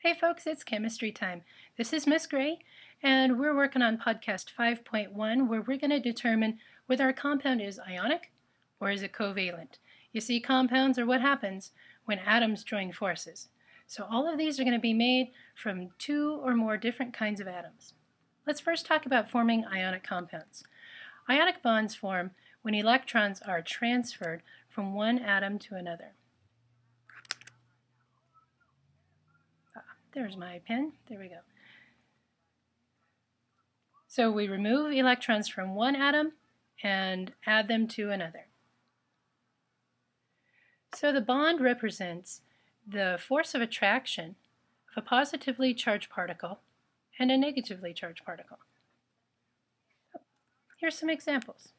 Hey folks, it's chemistry time. This is Miss Gray, and we're working on podcast 5.1 where we're going to determine whether our compound is ionic or is it covalent. You see, compounds are what happens when atoms join forces. So all of these are going to be made from two or more different kinds of atoms. Let's first talk about forming ionic compounds. Ionic bonds form when electrons are transferred from one atom to another. There's my pen. There we go. So we remove electrons from one atom and add them to another. So the bond represents the force of attraction of a positively charged particle and a negatively charged particle. Here's some examples.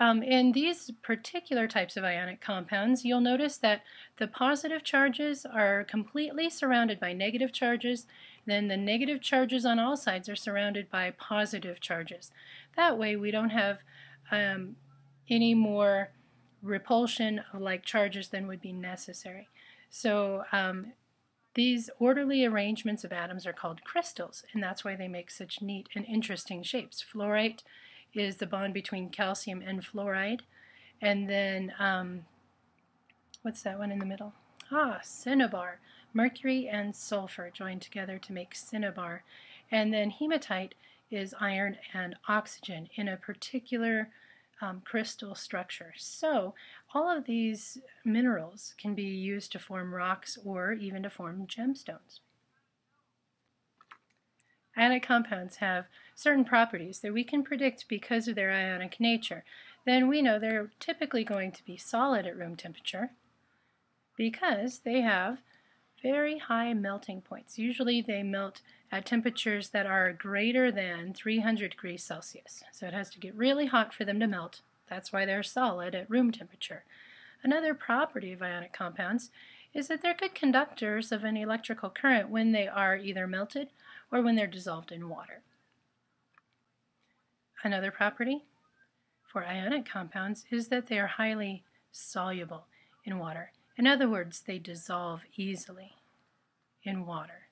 In these particular types of ionic compounds, you'll notice that the positive charges are completely surrounded by negative charges, then the negative charges on all sides are surrounded by positive charges. That way we don't have any more repulsion of like charges than would be necessary. So these orderly arrangements of atoms are called crystals, and that's why they make such neat and interesting shapes. Fluorite is the bond between calcium and fluoride. And then, what's that one in the middle? Cinnabar. Mercury and sulfur joined together to make cinnabar. And then hematite is iron and oxygen in a particular crystal structure. So all of these minerals can be used to form rocks or even to form gemstones. Ionic compounds have certain properties that we can predict because of their ionic nature. Then we know they're typically going to be solid at room temperature because they have very high melting points. Usually they melt at temperatures that are greater than 300 degrees Celsius. So it has to get really hot for them to melt. That's why they're solid at room temperature. Another property of ionic compounds is that they're good conductors of an electrical current when they are either melted or when they're dissolved in water. Another property for ionic compounds is that they are highly soluble in water. In other words, they dissolve easily in water.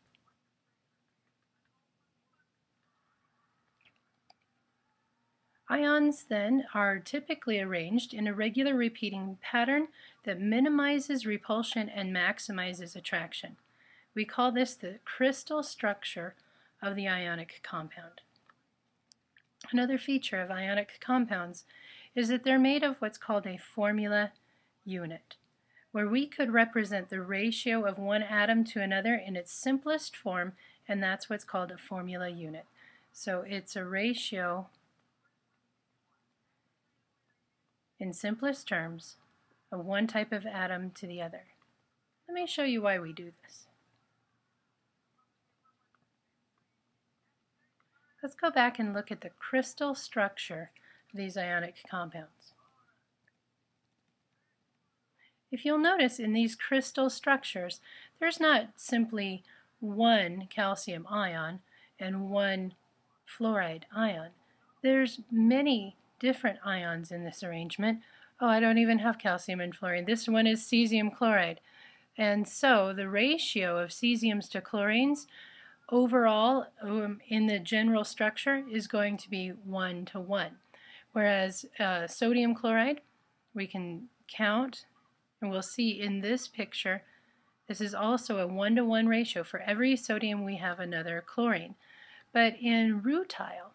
Ions then are typically arranged in a regular repeating pattern that minimizes repulsion and maximizes attraction. We call this the crystal structure of the ionic compound. Another feature of ionic compounds is that they're made of what's called a formula unit, where we could represent the ratio of one atom to another in its simplest form, and that's what's called a formula unit. So it's a ratio, in simplest terms, of one type of atom to the other. Let me show you why we do this. Let's go back and look at the crystal structure of these ionic compounds. If you'll notice in these crystal structures, there's not simply one calcium ion and one fluoride ion. There's many different ions in this arrangement. Oh, I don't even have calcium and fluorine. This one is cesium chloride. And so the ratio of cesiums to chlorines overall in the general structure is going to be 1 to 1. Whereas sodium chloride, we can count, and we'll see in this picture, this is also a 1 to 1 ratio. For every sodium we have another chlorine. But in rutile,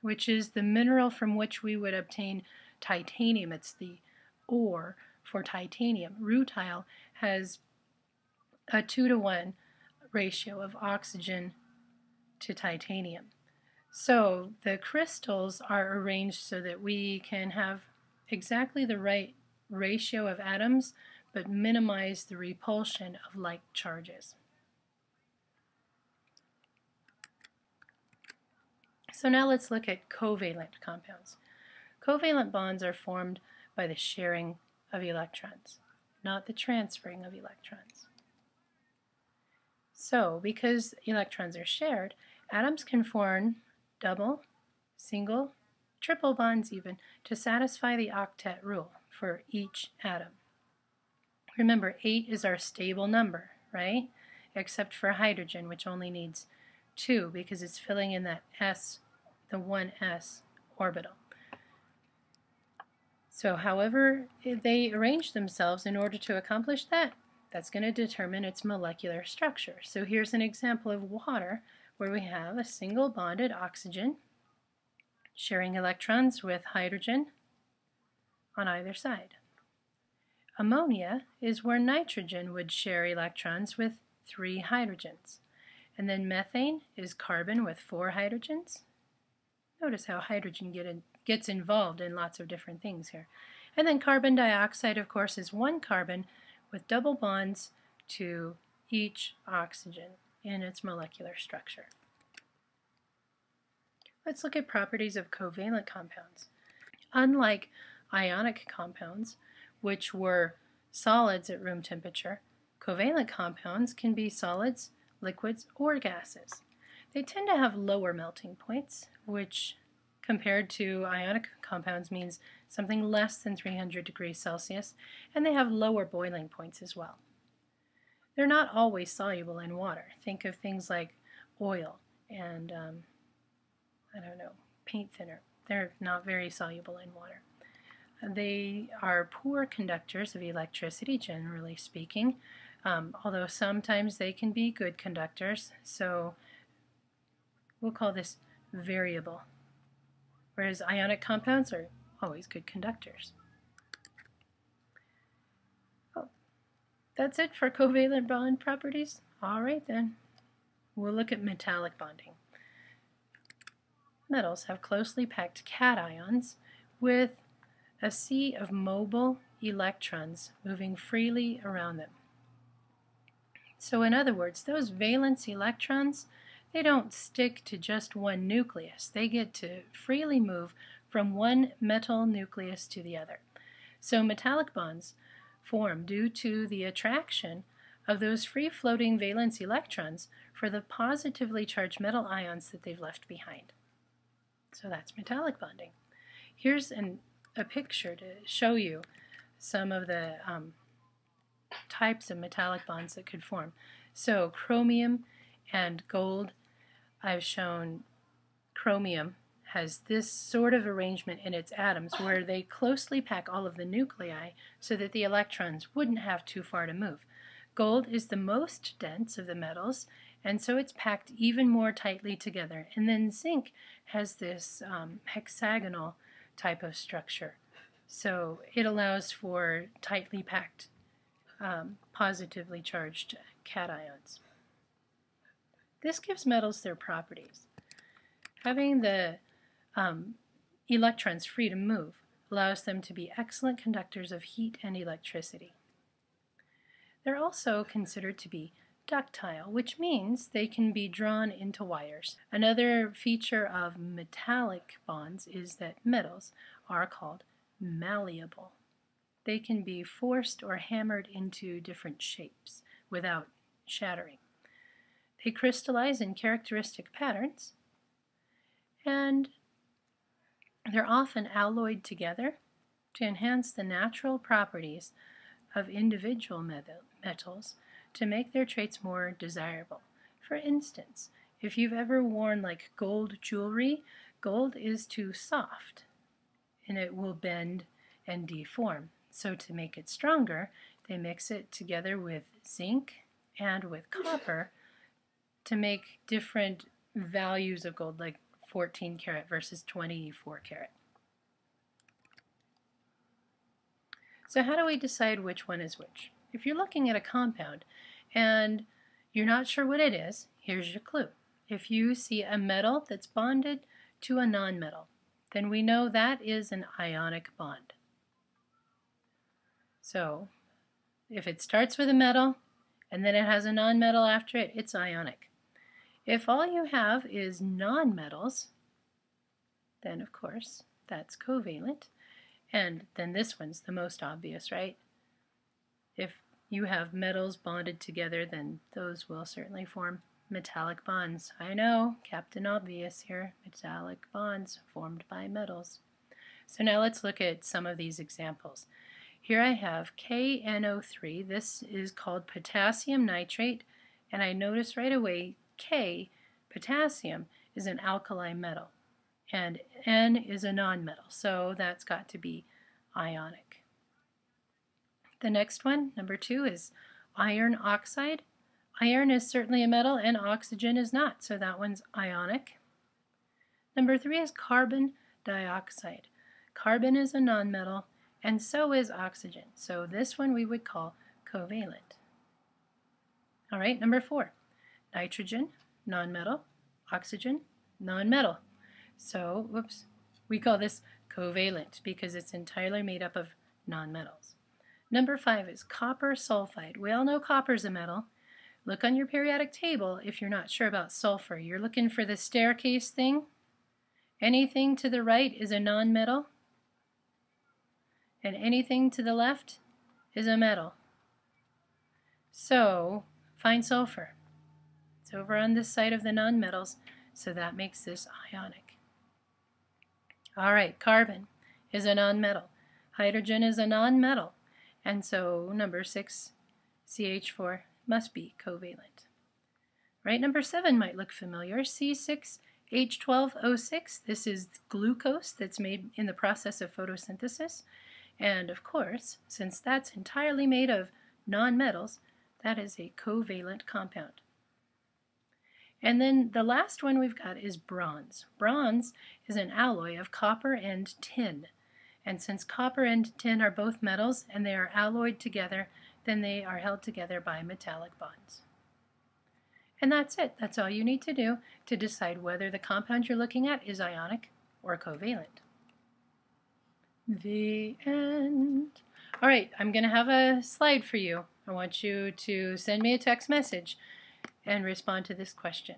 which is the mineral from which we would obtain titanium, it's the ore for titanium. Rutile has a 2 to 1 ratio of oxygen to titanium. So the crystals are arranged so that we can have exactly the right ratio of atoms but minimize the repulsion of like charges. So now let's look at covalent compounds. Covalent bonds are formed by the sharing of electrons, not the transferring of electrons. So, because electrons are shared, atoms can form double, single, triple bonds even to satisfy the octet rule for each atom. Remember, 8 is our stable number right? Except for hydrogen, which only needs 2 because it's filling in that s, the 1s orbital. So however they arrange themselves in order to accomplish that, that's going to determine its molecular structure. So here's an example of water where we have a single bonded oxygen sharing electrons with hydrogen on either side. Ammonia is where nitrogen would share electrons with 3 hydrogens. And then methane is carbon with 4 hydrogens. Notice how hydrogen gets involved in lots of different things here. And then carbon dioxide, of course, is 1 carbon with double bonds to each oxygen in its molecular structure. Let's look at properties of covalent compounds. Unlike ionic compounds, which were solids at room temperature, covalent compounds can be solids, liquids, or gases. They tend to have lower melting points, which compared to ionic compounds means something less than 300 degrees Celsius, and they have lower boiling points as well. They're not always soluble in water. Think of things like oil and, paint thinner. They're not very soluble in water. They are poor conductors of electricity, generally speaking, although sometimes they can be good conductors, so we'll call this variable, whereas ionic compounds are always good conductors. Oh, that's it for covalent bond properties. All right then, we'll look at metallic bonding. Metals have closely packed cations with a sea of mobile electrons moving freely around them. So in other words, those valence electrons, they don't stick to just one nucleus. They get to freely move from one metal nucleus to the other. So metallic bonds form due to the attraction of those free-floating valence electrons for the positively charged metal ions that they've left behind. So that's metallic bonding. Here's a picture to show you some of the types of metallic bonds that could form. So chromium and gold, I've shown chromium has this sort of arrangement in its atoms where they closely pack all of the nuclei so that the electrons wouldn't have too far to move. Gold is the most dense of the metals, and so it's packed even more tightly together. And then zinc has this hexagonal type of structure. So it allows for tightly packed, positively charged cations. This gives metals their properties. Having the electrons free to move allows them to be excellent conductors of heat and electricity. They're also considered to be ductile, which means they can be drawn into wires. Another feature of metallic bonds is that metals are called malleable. They can be forced or hammered into different shapes without shattering. They crystallize in characteristic patterns, and they're often alloyed together to enhance the natural properties of individual metals to make their traits more desirable. For instance, if you've ever worn like gold jewelry, gold is too soft and it will bend and deform. So to make it stronger, they mix it together with zinc and with copper to make different values of gold, like 14 karat versus 24 karat. So how do we decide which one is which? If you're looking at a compound and you're not sure what it is, here's your clue. If you see a metal that's bonded to a nonmetal, then we know that is an ionic bond. So if it starts with a metal and then it has a nonmetal after it, it's ionic. If all you have is nonmetals, then of course that's covalent. And then this one's the most obvious, right? If you have metals bonded together, then those will certainly form metallic bonds. I know, Captain Obvious here, metallic bonds formed by metals. So now let's look at some of these examples. here I have KNO3. This is called potassium nitrate, and I notice right away K, potassium, is an alkali metal, and N is a nonmetal, so that's got to be ionic. The next one, number 2, is iron oxide. Iron is certainly a metal and oxygen is not, so that one's ionic. Number 3 is carbon dioxide. Carbon is a nonmetal, and so is oxygen. So this one we would call covalent. All right, number 4, nitrogen, nonmetal, oxygen, nonmetal. So, whoops, we call this covalent because it's entirely made up of nonmetals. Number 5 is copper sulfide. We all know copper is a metal. Look on your periodic table if you're not sure about sulfur. You're looking for the staircase thing. Anything to the right is a nonmetal, and anything to the left is a metal. So, find sulfur. It's over on this side of the nonmetals, so that makes this ionic. All right, carbon is a nonmetal. Hydrogen is a nonmetal, and so number 6, CH4, must be covalent. Right, number 7 might look familiar. C6H12O6, this is glucose that's made in the process of photosynthesis. And of course, since that's entirely made of nonmetals, that is a covalent compound. And then the last one we've got is bronze. Bronze is an alloy of copper and tin. And since copper and tin are both metals and they are alloyed together, then they are held together by metallic bonds. And that's it. That's all you need to do to decide whether the compound you're looking at is ionic or covalent. The end. All right, I'm going to have a slide for you. I want you to send me a text message and respond to this question.